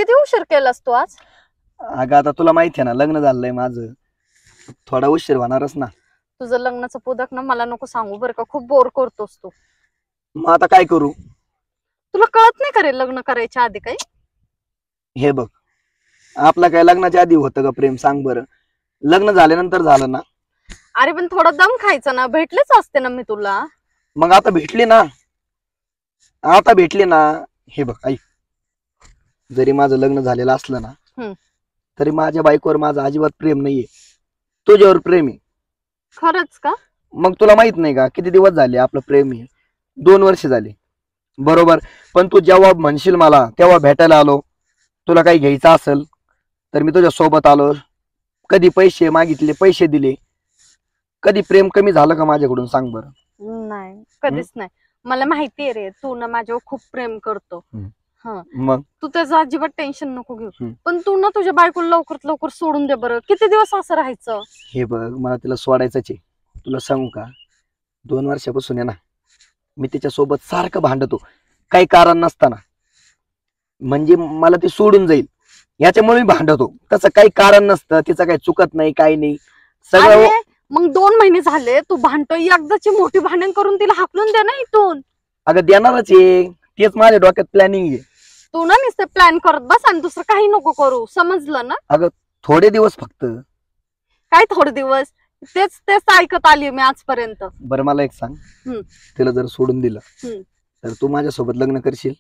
किती उशीर केलास तू आज? अगं आता तुला माहिती आहे ना, लग्न झालंय माझं, थोडा उशीर होणारच ना. तुझं लग्नाचं पदक ना मला नको सांगू बरं का, खूप बोर करतोस तू. मग आता काय करू? तुला कळत नाही का रे लग्न करायच्या आधी काही? हे बघ, आपलं काय लग्नाच्या आधी होतं का प्रेम, सांग बरं. लग्न झाल्यानंतर झालं ना. अरे पण थोडा दम खायचा ना, भेटलेच असते ना मी तुला. मग आता भेटली ना, आता भेटली ना. हे बघ ऐक, जरी माझं लग्न झालेलं असलं ना, तरी माझ्या बायकोवर माझं अजिबात प्रेम नाहीये, तुझ्यावर प्रेम आहे. खरंच का? मग तुला माहित नाही का किती दिवस झाले आपलं प्रेम आहे? 2 वर्ष झाली बरोबर. पण तू जेव्हा म्हणशील मला तेव्हा भेटायला आलो. तुला काही घ्यायचं असेल तर मी तुझ्या सोबत आलो. कधी पैसे मागितले पैसे दिले. कधी प्रेम कमी झालं का माझ्याकडून, सांग बरं? नाही, कधीच नाही. मला माहितीये रे, तू ना माझ्यावर खूप प्रेम करतो. मग तू त्याचं अजिबात टेन्शन नको घेऊ. पण तू ना तुझ्या बायकोला लवकरात लवकर सोडून दे बरं. किती दिवस असं राहायचं? हे बघ, मला तिला सोडायचंच आहे. तुला सांगू का, 2 वर्षापासून आहे ना मी तिच्यासोबत सारखं भांडतो, काही कारण नसताना. म्हणजे मला ती सोडून जाईल याच्यामुळे मी भांडतो. तसं काही कारण नसतं, तिचं काही चुकत नाही, काही नाही सगळं. मग 2 महिने झाले तू भांडतोय, एकदाची मोठी भांडण करून तिला हाकलून दे ना इथून. अगं देणारच आहे, तेच माझ्या डोक्यात प्लॅनिंग आहे. तू ना नुसतं प्लॅन करत बस आणि दुसरं काही नको करू, समजलं ना? अगं थोडे दिवस फक्त. काय थोडे दिवस? तेच तेच ऐकत आली मी आजपर्यंत. बरं मला एक सांग, तिला जर सोडून दिलं तर तू माझ्यासोबत लग्न करशील?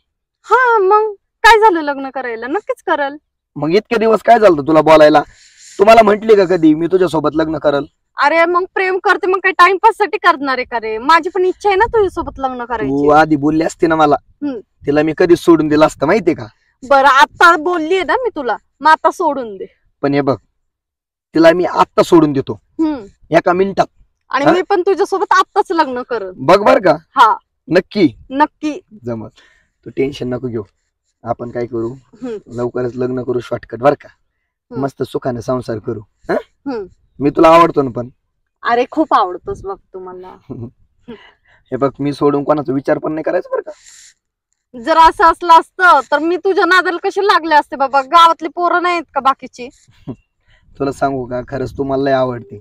हा, मग काय झालं, लग्न करायला नक्कीच करल. मग इतके दिवस काय झालं तुला बोलायला? तुम्हाला म्हंटली का कधी मी तुझ्यासोबत लग्न करल? अरे मग प्रेम करते, मग काही टाइमपास साठी करणार आहे का रे? माझी पण इच्छा आहे ना तुझ्यासोबत लग्न करायची. तू आधी बोलली असती ना मला, तिला मी कधी सोडून दिलं असतं माहितीये का? बरं आता बोललीये ना मी तुला, मग आता सोडून दे. पण हे बघ, तिला मी आत्ता सोडून देतो, एका मिनिटात. आणि मी पण तुझ्यासोबत आत्ताच लग्न करत. बघ बर का? हा नक्की नक्की जमत. तू टेन्शन नको घेऊ. आपण काय करू, लवकरच लग्न करू, शॉर्टकट बर का? मस्त सुखाने संसार करू. मी तुला आवडतो ना पण. अरे खूप आवडतोस बघ तू मला. हे बघ, मी सोडून कोणाचा विचार पण नाही करायचा बरं का? जर असं असलं असतं तर मी तुझ्या नादाला कशी लागले असते बाबा? गावातली पोरं नाहीत का बाकीची? तुला सांगू का, खरंच तू मला लय आवडते,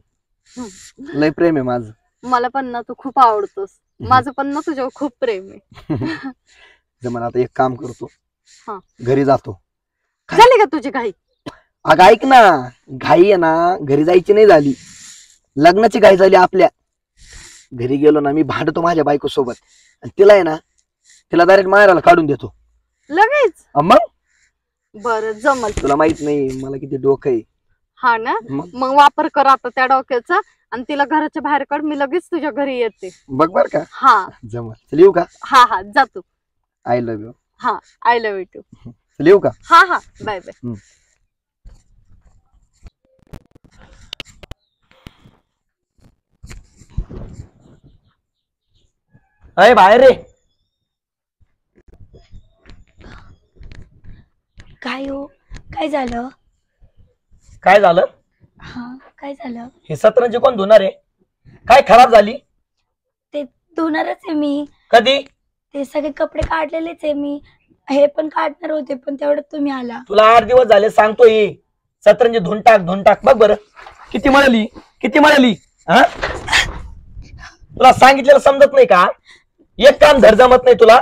लय प्रेम आहे माझं. मला पण ना तू खूप आवडतोस. माझं पण ना तुझ्यावर खूप प्रेम आहे. जमन आता एक काम करतो, घरी जातो. झाली का तुझी घाई? अगं ऐक ना, घाई आहे ना घरी जायची नाही झाली, लग्नाची घाई झाली आपल्या. घरी गेलो ना मी भांडतो माझ्या बायको सोबत, आणि तिला आहे ना, तिला डायरेक्ट मारायला काढून देतो लगेच. मग बरं जमल. तुला माहित नाही मला किती डोकं आहे. हा ना, मग वापर कर आता त्या डोक्याचा, आणि तिला घराच्या बाहेर काढ. मी लगेच तुझ्या घरी येते. बघ बर का? हा जमल. चल येऊ का? हा हा जातो. I love you. हा आय लव्ह यू टू. चल येऊ का? हा हा बाय बाय. अरे बाहेर रे. काय हो, काय झालं? काय झालं? हा काय झालं? हे सतरंजी कोण धुणार आहे? काय खराब झाली? ते धुणारच आहे मी. कधी? ते सगळे कपडे काढलेलेच आहे मी. हे पण काढणार होते, पण तेवढ्यात तुम्ही आला. तुला 8 दिवस झाले सांगतोय, सतरंजी धुवून टाक धुवून टाक. बघ बरं किती मळली, किती मळली. हा, तुला सांगितलेलं समजत नाही का? एक काम धड जमत नाही तुला?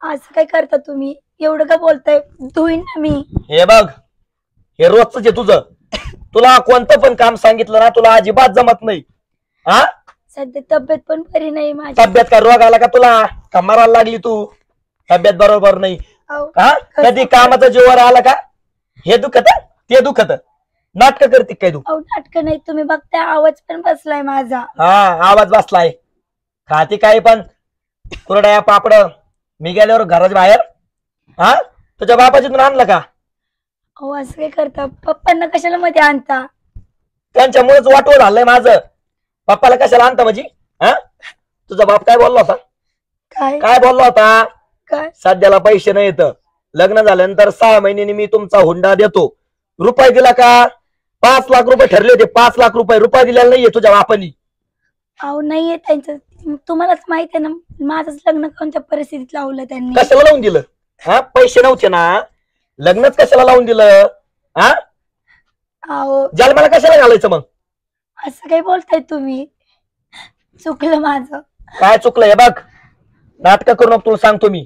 असं काय करता तुम्ही? एवढं का बोलताय? धुईन ना मी. हे बघ, हे रोजच आहे तुझं. तुला कोणतं पण काम सांगितलं ना, तुला अजिबात जमत नाही. हा, सध्या तब्येत पण बरी नाही माझी. तब्येत काय रोग आला का तुला? का मरायला लागली तू? तब्येत बरोबर नाही. हा, कधी कामाचा जीवावर आला का? हे दुखत ते दुखत, नाटक करते काय तू? नाटक नाही, तुम्ही बघताय आवाज पण बसलाय माझा. हा, आवाज बसलाय. खाती काही पण कुरड्या पापड. मी गेल्यावर घराच्या बाहेर. हा, तुझ्या बापाची आणलं का? अहो असं काय करता? पप्पांना कशाला मध्ये आणता? त्यांच्यामुळेच वाटवं झालंय माझं. पप्पाला कशाला आणता म्हणजे? हा, तुझा बाप काय बोलला होता? काय बोलला होता? काय? सध्याला पैसे नाही येत, लग्न झाल्यानंतर 6 महिन्यांनी मी तुमचा हुंडा देतो. रुपये दिला का? 5 लाख रुपये ठरले होते, 5 लाख रुपये. रुपये दिलेला नाहीये तुझ्या बापानी. अहो नाहीये त्यांचं, तुम्हालाच माहित आहे ना माझंच लग्न कोणत्या परिस्थितीत लावलं त्यांनी. कशाला लावून दिलं? हा, पैसे नव्हते ना? लग्नच कशाला लावून दिलं? हा, अहो जन्माला कशाला घालायचं मग? असं काही बोलताय तुम्ही? चुकलं माझं. काय चुकलं हे बघ, नाटक करू नको, तुला सांगतो मी.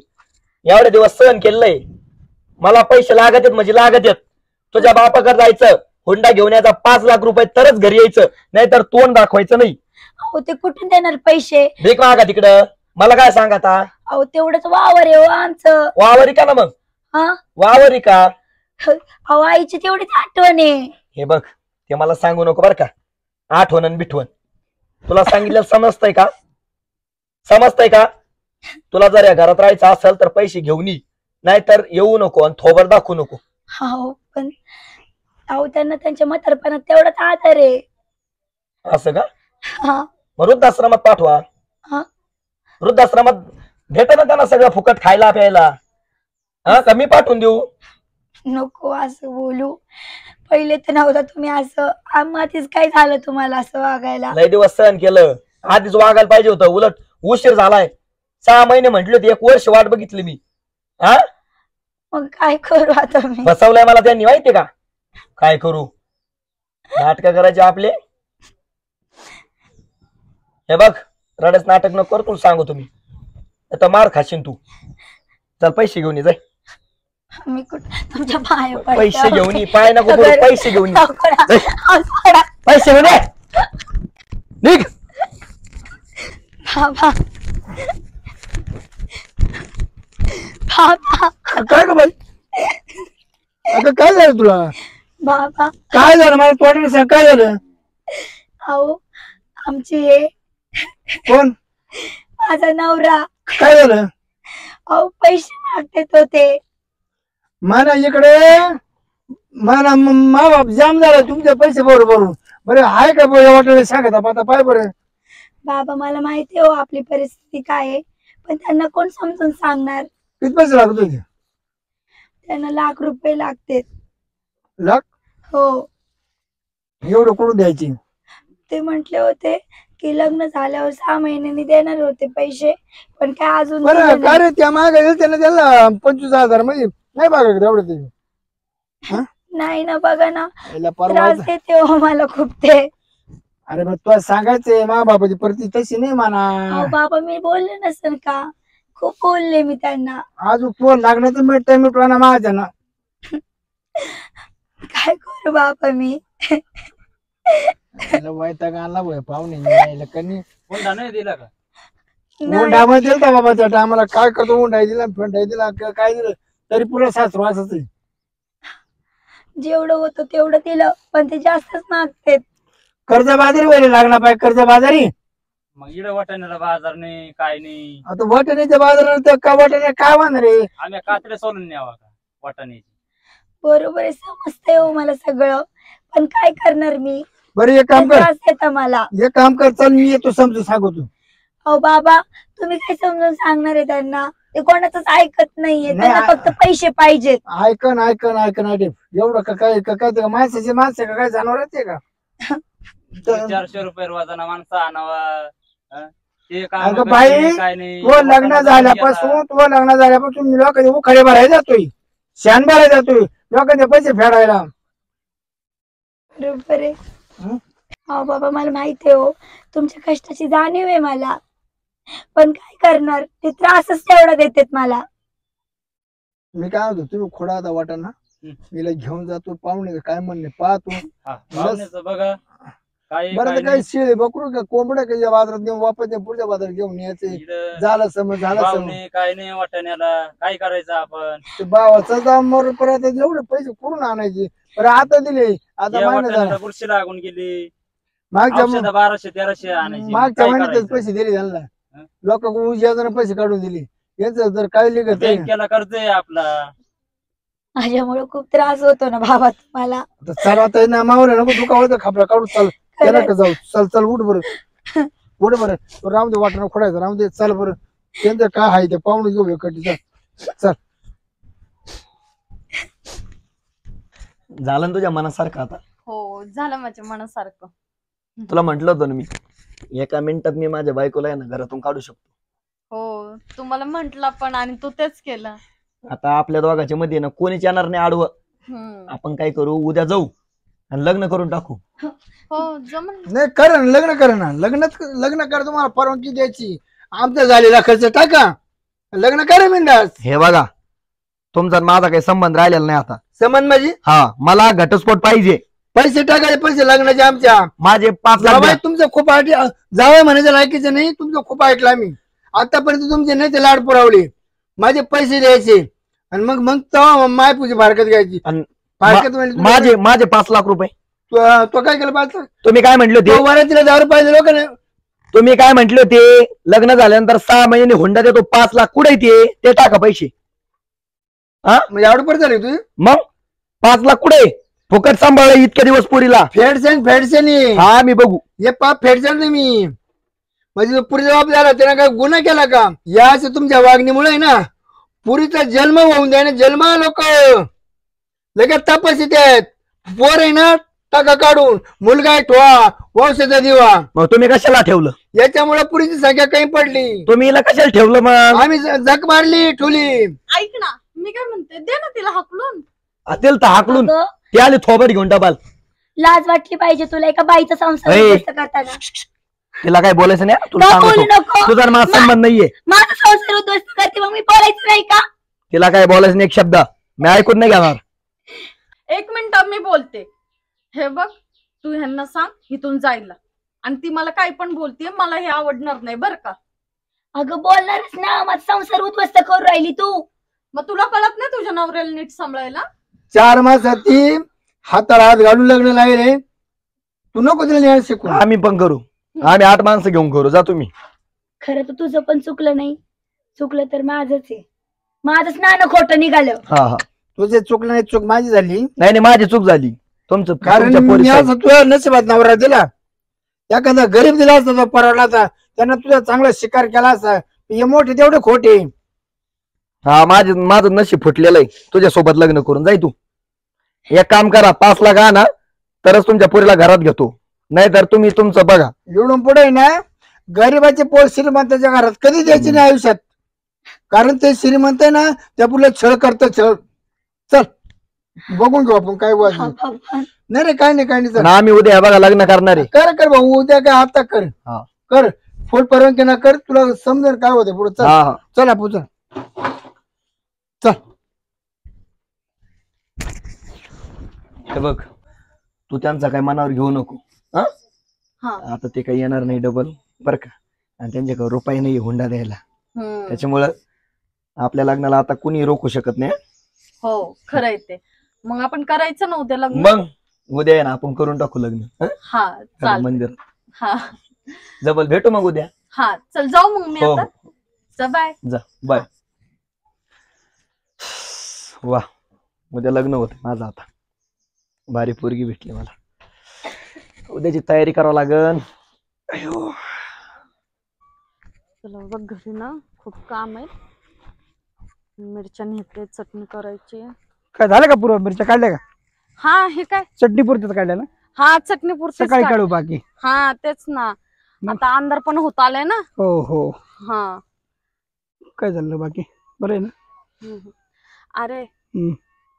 एवढे दिवस सहन केलंय, मला पैसे लागत आहेत म्हणजे लागत आहेत. तुझ्या बापाकडे जायचं, हुंडा घेऊन यायचा 5 लाख रुपये, तरच घरी यायचं, नाहीतर तोंड दाखवायचं नाही. अहो ते कुठून देणार पैसे? भीक मागा तिकडं. मला काय सांग आता? अहो तेवढंच वावर आहे हो आमचं. वावरी का ना मग? हा, वावरी का? अहो आईची तेवढीच आठवण आहे. हे बघ, ते मला सांगू नको बर का, आठवण आणि बिठवण. तुला सांगितलं समजतंय का? समजतंय का? तुला जर या घरात राहायचं असेल तर पैसे घेऊन ये, नाहीतर येऊ नको आणि थोबर दाखवू नको. हो पण अहो त्यांना त्यांच्या म्हातारपणात तेवढाच आधार आहे. असं का? हा, मग वृद्धाश्रमात पाठवा. हा. वृद्धाश्रमात भेट ना त्यांना सगळं फुकट खायला प्यायला. हा, कमी पाठवून देऊ? नको असं बोलू. पहिले तर नव्हता तुम्ही असं. आधीच काय झालं तुम्हाला असं वागायला? लय दिवस सहन केलं, आधीच वागायला पाहिजे होतं. उलट उशीर झालाय. 6 महिने म्हटले होते, 1 वर्ष वाट बघितली मी. हा, मग काय करू आता मी? बसवलंय मला त्यांनी, माहितीये का? काय करू? नाटक करायचे आपले. हे बघ, रडच नाटक नको करू, तुला सांगू तुम्ही, आता मार खाशील तू. चल पैसे घेऊन ये, जाय. मी कुठं तुमच्या पाया पडते. पैसे घेऊन ये, पाय नको पडू, पैसे घेऊन ये. नको ना. अहो, सोडा. पैसे घेऊन ये, निघ. बाबा बाबा काय का बाई? आता काय झालं तुला? बाबा काय झालं मला तोंडाने सांग, काय झालं? अहो आमची हे कोण? माझा नवरा. काय झालं? अहो पैसे मागतेत होते. मला इकडे मला मा बाप जाम झाला तुमचे पैसे बरोबर. बरं आहे का बरं वाटलं सांगत आता पाय बरं. बाबा मला माहिती हो आपली परिस्थिती काय आहे, पण त्यांना कोण समजून सांगणार? किती पैसे लागत होते? त्यांना लाख रुपये लागतेत. लाख? हो, एवढं कुठून द्यायची? ते म्हटले होते की लग्न झाल्यावर 6 महिन्यांनी देणार होते पैसे, पण काय अजून बरं दिले काय नाही. रे त्या मागे त्याला 25,000 म्हणजे नाही बघा तेवढं ते. नाही ना, बघा ना, याला परवा त्रास देते हो मला खूप ते. अरे मग तुला सांगायचंय मा बापाची परिस्थिती तशी नाही म्हणा. अहो बाबा मी बोलले नसेल का? खूप बोलले मी त्यांना. अजून फोन लागण्याचं मिठवा ना माझ्या ना. काय करू बाबा मी? वैताग आणला भाई पाहुणे यायला कनी. हुंडा नाही दिला का? नाही. उंडामध्ये दिलता बाबा त्या टायमाला. काय करतो उंडाई दिला फेंडाई दिला काय दिलं तरी पुरा सासरू असच. जेवढं होतं तेवढं दिलं, पण ते जास्तच मागतेत. कर्जबाजारी व्हायला लागला पाहिजे, कर्जबाजारी. मग इकडे वाटाण्याला बाजार नाही, काय नाही. आता वाटाण्याच्या बाजारात का वाटाणे काय वाहणार रे? आम्ही कातड्या सोलून न्यावा का वाटाण्याची? बरोबर आहे, समजतंय हो मला सगळं, पण काय करणार मी? बरं एक काम कर, त्रास देता मला. एक काम कर, चल मी येतो समजून सांगतो. अहो बाबा तुम्ही काय समजून सांगणार आहे त्यांना? ते कोणाचंच ऐकत नाहीये, नाही, त्यांना फक्त पैसे पाहिजेत. ऐकन ऐकन ऐकन ऐक एवढं का काय काय माणसाचे माणसं का काय जनावर येते का? 400 रुपये रोजाना माणसं आणावा. हं? ते काम अगं करत बाई, नाही, काय नाही. तो लग्न झाल्यापासून मी लोकांचे उखाडे भरायला जातोय, शान भरायला जातोय, लोकांचे पैसे फेडायला. बरोबर आहे. हं? हो बाबा मला माहिती आहे हो, तुमच्या कष्टाची जाणीव आहे मला, पण काय करणार, ते त्रासच तेवढा देतात मला. मी काय होतो तुम्ही खोडा आता वाटा ना, मीला घेऊन जातो पाहुणे काय म्हणणे पाहतो. हा, पाहुण्याचं बघा काय बरं काय तर काही शिळे बकरू का कोंबड्या का या बाजारात घेऊन वापस पुढच्या बाजारात घेऊन यायचे. इकडं झालं समज झालं समज. पाहुणे काय नाही वाटाण्याला, काय करायचं आपण? ते भावाचा दाम मर परत एवढे पैसे कुठून आणायचे? बरं आता दिले, आता या महिना वाटाण्याला झाला. बुरशी लागून गेली. मागच्या औषधं 1200-1300 आणायची. मागच्या काय महिन्यातच करायचं? पैसे दिले त्यांना. हं? लोक उद्याचं पैसे काढून दिले. यांचं जर काय लिखत बँकेला कर्ज आहे आपला. माझ्यामुळे खूप त्रास होतो ना बाबा तुम्हाला. चल आता ना मावले नको दुका होतं खापला काढू. चल त्याला का जाऊ. चल चल उठ बरं उठ बरं. राम दे वाटणं खोडायचं राम दे. चल बरं त्यांचं काय आहे ते पाहुणे घेऊ कटी. चल चल. झालं ना तुझ्या मनासारखं आता? हो झालं माझ्या मनासारखं. तुला म्हंटल होतं ना मी, एका मिनिटात मी माझ्या बायकोला आहे ना घरातून काढू शकतो. हो तुम्हाला म्हंटल पण आणि तू तेच केलं. आता आपल्या दोघांच्या मध्ये ना कोणीच येणार नाही आडवं. आपण काय करू, उद्या जाऊ आणि लग्न करून टाकू. हो जमन. नाही करा ना, लग्न करा ना, लग्न करा. तुम्हाला परवानगी द्यायची, आमचा झालेला खर्च टाका, लग्न करा बिंदास. हे बघा, तुमचा आणि माझा काही संबंध राहिलेला नाही आता. समज माझी हा, मला घटस्फोट पाहिजे. पैसे टाकायचे, पैसे लग्नाचे आमच्या. माझे 5 लाख जावई द्या. तुमचं खूप जावई म्हणायचं लायकीचं नाही, तुमचं खूप ऐकलं आम्ही आतापर्यंत. तुमचे नाही ते लाड पुरवले, माझे पैसे द्यायचे आणि मग मग तेव्हा माय पूजी फारकत घ्यायची. आणि फारकत म्हणजे माझे 5 लाख रुपये. तो काय केलं पाहिजे, तुम्ही काय म्हटले होते? वरातीला 10 रुपये पाहिजे लोक नाही. तुम्ही काय म्हटले होते? लग्न झाल्यानंतर 6 महिने हुंडा देतो, 5 लाख कुठे ते टाका पैसे. म्हणजे आवड पडत झाली तुझी. मग 5 लाख कुठे? फुकट सांभाळ इतक्या दिवस पुरीला. फेडसेन हा मी बघू. हे पाप फेडसेन नाही मी. म्हणजे पुरी जबाब झाला, त्यानं काय गुन्हा केला का? याच तुमच्या वागणीमुळे आहे ना पुरीचा जन्म होऊन द्या ना. जन्म लोक लगेच तपासित आहेत. पोर आहे ना टाका काढून, मुलगा आहे ठेवा, वंशाचा दिवा. मग तुम्ही कशाला ठेवलं? याच्यामुळे पुरीची संख्या कमी पडली. तुम्ही हिला कशाला ठेवलं मग? आम्ही जग मारली ठुली. ऐक ना, मी काय म्हणते, दे ना तिला हाकलून. असेल तर हाकलून. अगं, ते आले थोबड घेऊन डबाल. लाज वाटली पाहिजे तुला एका बाईचा संसार ए. उद्ध्वस्त करताना. तिला काय बोलायचं नाही. तुला नको बोलू सांगतो, नको. तुझा आणि माझा संबंध नाहीये. माझा संसार उद्ध्वस्त करते, मग मी बोलायचं नाही का? तिला काय बोलायचं नाही एक शब्द. मी ऐकून नाही घेणार. 1 मिनिट मी बोलते. हे बघ, तू ह्यांना सांग इथून जायला. आणि ती मला काही पण बोलते, मला हे आवडणार नाही बर का. अगं बोलणारच ना, माझा संसार उद्ध्वस्त करून राहिली तू. मग तुला कळत नाही तुझ्या नवऱ्याला नीट सांभाळायला? 4 मासाती हाताला हात घालून लग्न लागले. तू नको तिला न्याय शिकू. आम्ही पण करू. आम्ही 8 माणसं घेऊन करू. जा तुम्ही. खरं तर तुझं पण चुकलं नाही, चुकलं तर माझंच आहे. माझंच नाणं खोटं निघालं. हा हा. तुझे चुकलं नाही, चूक माझी झाली. नाही माझी चूक झाली. तुमचं कारण तुमच्या मी पोरीचं. असं तुझ्या नशिबात नवरा दिला. एखादा गरीब दिला असता तो परवडला असता, त्यानं तुझा चांगला शिकार केला असता. हे मोठे तेवढे खोटे. हा, माझं नशीब फुटलेलं आहे. तुझ्या सोबत लग्न करून जाय तू. एक काम करा, 5 लाख आणा, तरच तुमच्या पोरीला घरात घेतो. नाहीतर तुम्ही तुमचं बघा. एवढून पुढे ना गरीबाचे पोर श्रीमंताच्या घरात कधी द्यायचे नाही आयुष्यात. कारण ते श्रीमंत आहे ना, त्या पुढे छळ करत. छळ. चल बघून घेऊ आपण काय वाज. नाही रे, काय नाही काय नाही. आणि आम्ही उद्या बघा लग्न करणार आहे. कर भाऊ, उद्या काय आता कर. हा. कर फुल परवानगी ना कर, तुला समजेल काय होते पुढे. चल हा हा. चल आपण चल. चल हे बघ, तू त्यांचा काय मनावर घेऊ नको. हा. आता ते काही येणार नाही डबल बर का. आणि त्यांच्याकडे रुपये नाही हुंडा द्यायला. त्याच्यामुळं आपल्या लग्नाला आता कुणी रोखू शकत नाही. हो खरंय ते. मग आपण करायचं ना उद्या लग्न. मग उद्या आहे ना आपण करून टाकू लग्न. हा चाल. मंदिर हा जबल भेटू मग उद्या. हा चल जाऊ मग मी हो आता. चल बाय. जा बाय. वा, उद्या लग्न होत माझं. आता भारी पोरगी भेटली मला. उद्याची तयारी करावं लागन. चला बघ, घरी ना खूप काम आहे. मिरच्या नेते, चटणी करायची. काय झालं का पूर्व मिरच्या काढल्या का? हा हे काय चटणी पुरतीच काढल्या ना? हा चटणी पुरती सकाळी काढू बाकी. हा तेच ना, आता अंधार पण होत आलाय ना. हो हो. हा काय झालं बाकी? बरं आहे ना? अरे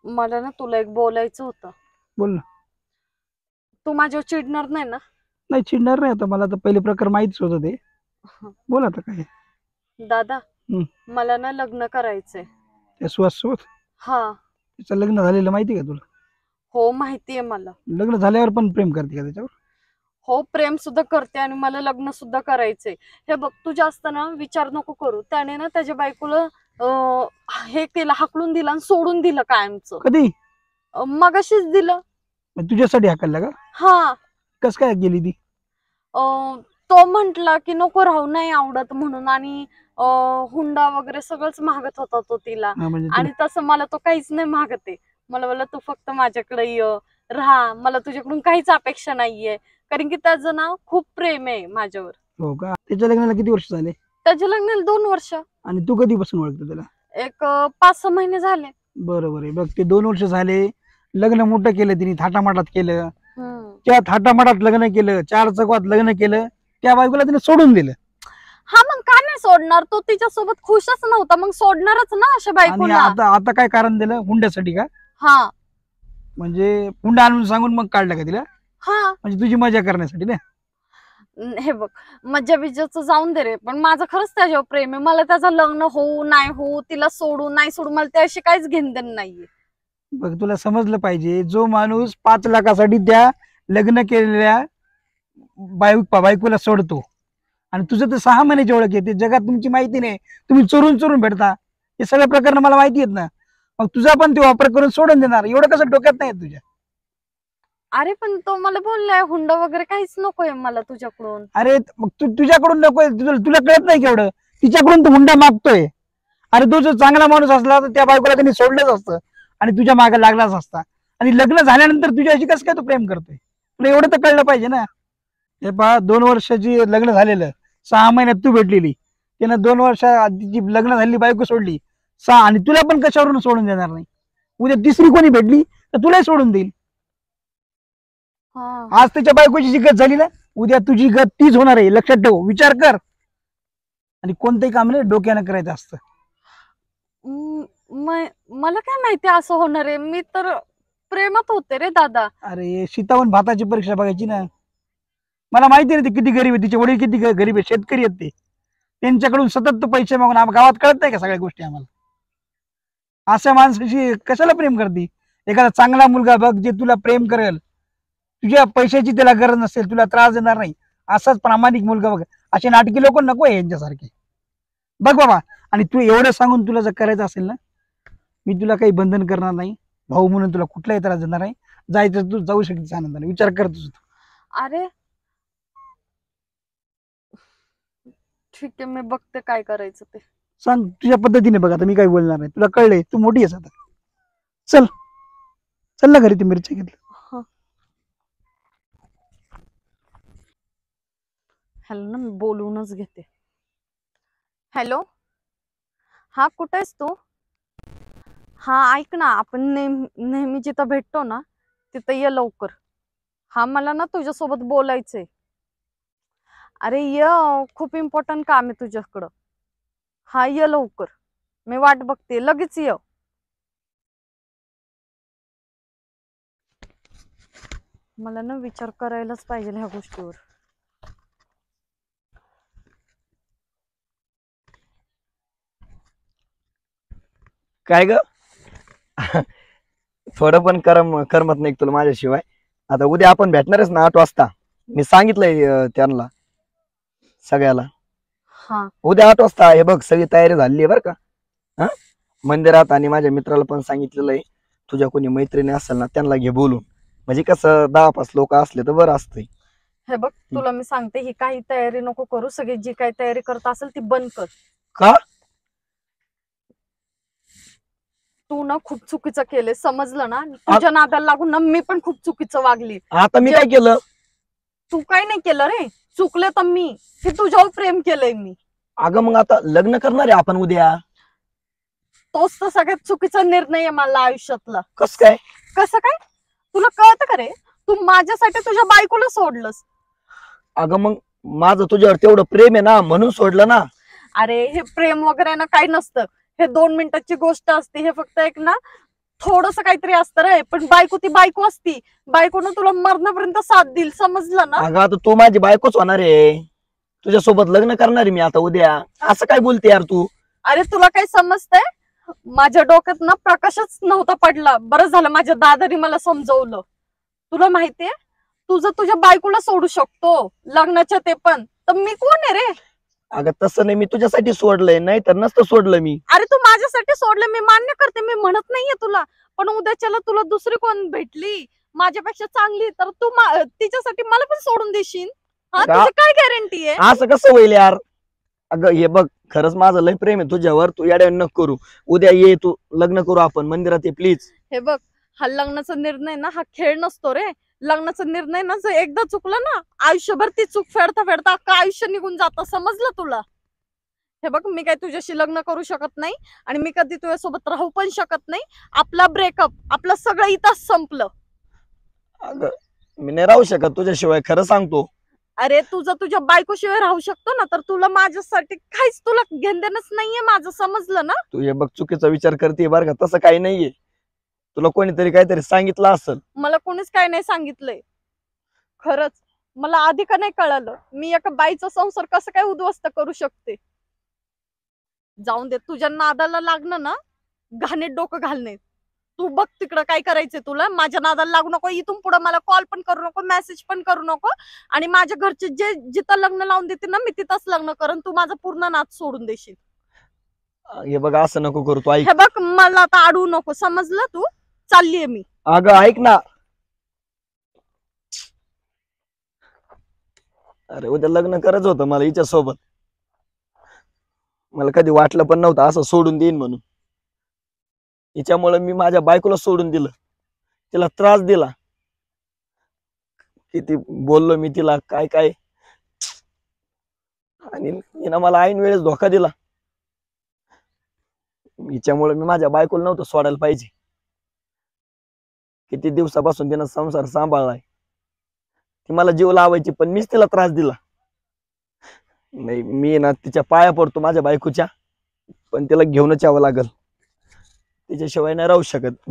मला ना तुला एक बोलायचं होतं. बोल ना. तू माझ्यावर चिडणार नाही ना? नाही चिडणार नाही. आता मला तर पहिले प्रकार माहितीच होतं ते. बोल आता काय. दादा मला ना लग्न करायचंय. त्या सुहास सोबत? हा. तिचं लग्न झालेलं माहिती का तुला? हो माहितीये मला. लग्न झाल्यावर पण प्रेम करते का त्याच्यावर? हो प्रेम सुद्धा करते आणि मला लग्न सुद्धा करायचंय. हे बघ, तू जास्त ना विचार नको करू. त्याने ना त्याच्या बायकोला हे केलं, हाकलून दिलं आणि सोडून दिलं कायमचं. कधी? मगाशीच दिलं. तुझ्यासाठी हाकलला का? हा. कस काय गेली ती? तो म्हंटला की नको राहू, नाही आवडत म्हणून. आणि हुंडा वगैरे सगळंच मागत होता तो तिला. आणि तसं मला तो काहीच नाही मागते. मला तू फक्त माझ्याकडे ये, राहा, मला तुझ्याकडून काहीच अपेक्षा नाहीये. कारण की त्याचं ना खूप प्रेम आहे माझ्यावर. हो का? त्याच्या लग्नाला किती वर्ष झाले? त्याच्या लग्नाला 2 वर्ष. आणि तू कधीपासून ओळखतो त्याला? एक 5-6 महिने झाले. बरोबर आहे. बघ, ते 2 वर्ष झाले. लग्न मोठं केलं तिने, थाटामाटात केलं. त्या थाटामाटात लग्न केलं, 4 चौकात लग्न केलं. त्या बायकोला तिने सोडून दिलं. हा मग का नाही नाही सोडणार, तो तिच्यासोबत खुशच नव्हता, मग सोडणारच ना अशा आणि बायकोला. आता काय कारण दिलं हुंड्यासाठी का? हा म्हणजे हुंडा आणून सांगून मग काढलं का तिला? हा म्हणजे तुझी मजा करण्यासाठी ना? हे बघ, मज्जा बिज्जाचं जाऊन दे रे, पण माझं खरंच त्याच्यावर प्रेम आहे. मला त्याचं लग्न होऊ नाही होऊ, तिला सोडू नाही सोडू, मला त्याशी काहीच घेणदेण नाहीये. बघ, तुला समजलं पाहिजे, जो माणूस 5 लाखासाठी त्या लग्न केलेल्या बायकोला सोडतो आणि तुझं तर 6 महिन्याची ओळख येते, जगात तुमची माहिती नाही, तुम्ही चोरून चोरून भेटता, हे सगळ्या प्रकरण मला माहिती आहेत ना. मग तुझा पण ते वापर करून सोडून देणार, एवढं कसं डोक्यात नाही तुझ्या? अरे पण तो मला बोललाय हुंडा वगैरे काहीच नकोय मला तुझ्याकडून. अरे मग तुझ्याकडून नकोय, तुला कळत नाही केवढं तिच्याकडून तो हुंडा मागतोय. अरे तो जर चांगला माणूस असला तर त्या बायकोला त्यांनी सोडलंच असतं आणि तुझ्या मागे लागलाच असता. आणि लग्न झाल्यानंतर तुझ्याशी कसं काय तो प्रेम करतोय, तुला एवढं तर कळलं पाहिजे ना. हे पहा, 2 वर्षाची लग्न झालेलं, 6 महिन्यात तू भेटलेली, त्यानं 2 वर्ष आधीची लग्न झालेली बायको सोडली, 6, आणि तुला पण कशावरून सोडून देणार नाही. उद्या तिसरी कोणी भेटली तर तुलाही सोडून देईल. आज त्याच्या बायकोची जी गत झाली ना, उद्या तुझी गत तीच होणार आहे, लक्षात ठेव, विचार कर. आणि कोणतंही काम नाही डोक्यानं करायचं असतं. मला काय माहिती असं होणार आहे, मी तर प्रेमात होते रे दादा. अरे सीतावन भाताची परीक्षा बघायची ना. मला माहिती नाही ते किती गरीब आहे, तिचे वडील किती गरीब आहे, शेतकरी आहेत ते, त्यांच्याकडून सतत तो पैसे मागून गावात कळत नाही का सगळ्या गोष्टी आम्हाला? अशा माणसाशी कशाला प्रेम करते? एखादा चांगला मुलगा बघ जे तुला प्रेम करेल, तुझ्या पैशाची त्याला गरज नसेल, तुला त्रास देणार नाही, असाच प्रामाणिक मुलगा बघ. असे नाटकी लोक नको आहे यांच्यासारखे, बघ बाबा. आणि तू एवढं सांगून तुला जर करायचं असेल ना, मी तुला काही बंधन करणार नाही, भाऊ म्हणून तुला कुठलाही त्रास देणार नाही, जायचं तू जाऊ शकतेस आनंदाने, विचार कर तुझं. अरे ठीक आहे, मी बघते काय करायचं ते. सांग तुझ्या पद्धतीने बघ, आता मी काही बोलणार नाही, तुला कळलंय, तू मोठी आहेस आता. चल चल ना घरी, ते मिरच्या घेतलं. हॅलो ना, मी बोलूनच घेते. हॅलो, हा कुठे आहेस तू? हा ऐक ना, आपण नेहमी जिथं भेटतो ना तिथं ये लवकर. हा मला ना तुझ्यासोबत बोलायचंय. अरे ये, खूप इम्पॉर्टंट काम आहे तुझ्याकडं. हा ये लवकर, मी वाट बघते, लगेच ये. मला ना विचार करायलाच पाहिजे ह्या गोष्टीवर. काय ग? थोडं पण करमत नाही तुला माझ्याशिवाय. आता उद्या आपण भेटणारच ना 8 वाजता, मी सांगितलंय त्यांना सगळ्याला. हा उद्या 8 वाजता. हे बघ सगळी तयारी झाली आहे बरं का. हा, मंदिरात, आणि माझ्या मित्राला पण सांगितलेलं आहे, तुझ्या कोणी मैत्रिणी असेल ना त्यांना घे बोलून, म्हणजे कसं 10-5 लोक असले तर बरं असतंय. हे बघ, तुला मी सांगते, ही काही तयारी नको करू, सगळी जी काही तयारी करत असेल ती बंद कर. का? तू ना खूप चुकीचं केले, समजलं ना? तुझ्या नादाला लागून ना मी पण खूप चुकीचं वागली. आता मी काय केलं? तू काय नाही केलं रे, चुकले तर मी, की तुझ्यावर प्रेम केलंय मी. अगं मग आता लग्न करणार आहे आपण उद्या. तोच तर सगळ्यात चुकीचा निर्णय आहे मला आयुष्यातला. कस काय? कसं काय? तुला कळतं का रे? तू माझ्यासाठी तुझ्या बायकोला सोडलंस. अगं मग माझं तुझ्यावर तेवढं प्रेम आहे ना, म्हणून सोडलं ना. अरे हे प्रेम वगैरे ना काही नसतं, हे 2 मिनिटाची गोष्ट असते. हे फक्त एक ना थोडस काहीतरी असतं रे, पण बायको ती बायको असती. बायकोनं तुला मरणापर्यंत साथ देईल, समजलं ना? अगं आता तू माझी बायकोच होणार आहे, तुझ्यासोबत लग्न करणार आहे मी आता उद्या. असं काय बोलते यार तू? अरे तुला काय समजतंय? माझ्या डोक्यात ना प्रकाशच नव्हता पडला. बरं झालं माझ्या दादानी मला समजवलं. तुला माहितीये, तुझं तुझ्या बायकोला सोडू शकतो लग्नाच्या, ते पण तर मी कोण आहे रे? अगं तसं नाही, मी तुझ्यासाठी सोडलंय, नाही तर नसतं सोडलं मी. अरे तू माझ्यासाठी सोडलं, मी मान्य करते, मी म्हणत नाहीये तुला, पण उद्याच्याला तुला दुसरी कोण भेटली माझ्यापेक्षा चांगली तर तू तिच्यासाठी मला पण सोडून देशील? हा, तुझी काय गॅरंटी आहे? असं कसं होईल यार? अगं हे बघ, खरंच माझं लय प्रेम आहे तुझ्यावर, तू येड्या नको करू. उद्या ये, तू लग्न करू आपण मंदिरात, ये प्लीज. हे बघ, हा लग्नाचा निर्णय ना हा खेळ नसतो रे. लग्नाचा निर्णय ना जर एकदा चुकला ना, आयुष्यभर ती चूक फेडता फेडता अख्खं आयुष्य निघून जातं, समजलं तुला? हे बघ, मी काय तुझ्याशी लग्न करू शकत नाही आणि मी कधी तुझ्यासोबत राहू पण शकत नाही. आपला ब्रेकअप, आपलं सगळं इथंच संपलं. अगं मी नाही राहू शकत तुझ्याशिवाय, खरं सांगतो. अरे तुझं तुझ्या बायकोशिवाय राहू शकतो ना, तर तुला माझ्यासाठी काहीच तुला घेणदेणच नाहीये माझं, समजलं ना? तू हे बघ चुकीचा विचार करते बरं का, तसं काही नाहीये. तुला कोणीतरी काहीतरी सांगितलं असेल. मला कोणीच काय नाही सांगितलंय. खरंच मला आधी का नाही कळालं मी एका बाईचा संसार कसं काय उद्ध्वस्त करू शकते. जाऊन दे, तुझ्या नादाला लागणं ना घाणेत डोकं घालणे. तू बघ तिकडं काय करायचंय तुला. माझ्या नादाला लागू नको. इथून पुढे मला कॉल पण करू नको, मेसेज पण करू नको. आणि माझ्या घरचे जे जिथं लग्न लावून देते ना, मी तिथंच लग्न करेन. तू माझा पूर्ण नाद सोडून देशील. हे बघ असं नको करू तू, ऐक. हे बघ मला आता अडवू नको, समजलं? तू चाललीये मी. अगं ऐक ना. अरे उद्या लग्न करायचं होतं मला हिच्या सोबत. मला कधी वाटलं पण नव्हतं असं सोडून देईन म्हणून. हिच्यामुळे मी माझ्या बायकोला सोडून दिलं, तिला त्रास दिला. किती बोललो मी तिला, काय काय. आणि हिनं मला ऐन वेळेस धोका दिला. हिच्यामुळे मी माझ्या बायकोला नव्हतं सोडायला पाहिजे. किती दिवसापासून तिनं संसार सांभाळलाय. ती मला जीव लावायची पण मीच तिला त्रास दिला. नाही मी ना तिच्या पाया पडतो माझ्या बायकोच्या, पण तिला घेऊनच यावं लागल. तिच्याशिवाय नाही राहू शकत.